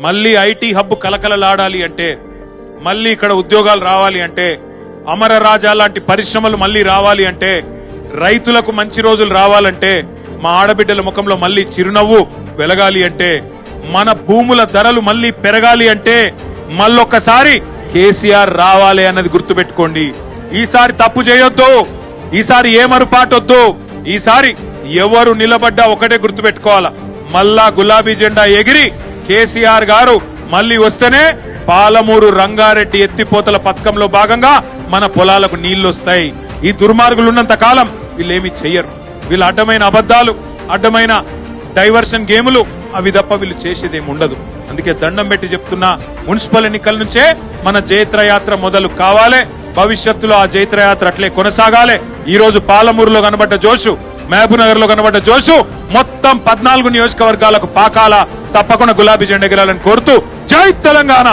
మళ్ళీ IT hub కలకలలాడాలి అంటే, మళ్ళీ ఇక్కడ ఉద్యోగాలు రావాలి అంటే, అమర రాజా లాంటి పరిశ్రమలు మళ్ళీ రావాలి అంటే, రైతులకు మంచి రోజులు రావాలంటే, మా ఆడబిడ్డల ముఖంలో మళ్ళీ చిరునవ్వు వెలగాలి అంటే, మన భూముల ధరలు మళ్ళీ పెరగాలి అంటే మళ్ళొక్కసారి కేసీఆర్ రావాలి అన్నది గుర్తుపెట్టుకోండి. ఈసారి తప్పు చేయొద్దు, ఈసారి ఏమరుపాటొద్దు. ఈసారి ఎవరు నిలబడ్డా ఒకటే గుర్తుపెట్టుకోవాలా, మళ్ళా గులాబీ జెండా ఎగిరి కేసీఆర్ గారు మళ్ళీ వస్తేనే పాలమూరు రంగారెడ్డి ఎత్తిపోతల పథకంలో భాగంగా మన పొలాలకు నీళ్లు వస్తాయి. ఈ దుర్మార్గులు ఉన్నంత కాలం వీళ్ళేమి చెయ్యరు. వీళ్ళ అడ్డమైన అబద్దాలు, అడ్డమైన డైవర్షన్ గేములు అవి తప్ప వీళ్ళు చేసేదేమి ఉండదు. అందుకే దండం పెట్టి చెప్తున్నా, మున్సిపల్ ఎన్నికల నుంచే మన జైత్రయాత్ర మొదలు కావాలి. భవిష్యత్తులో ఆ జైత్రయాత్ర అట్లే కొనసాగాలి. ఈ రోజు పాలమూరులో కనబడ్డ జోషు, మహబూబ్ నగర్ లో కనబడ్డ జోషు మొత్తం 14 నియోజకవర్గాలకు పాకాల. తప్పకుండా గులాబీ జెండా ఎగరాలని కోరుతూ జై తెలంగాణ.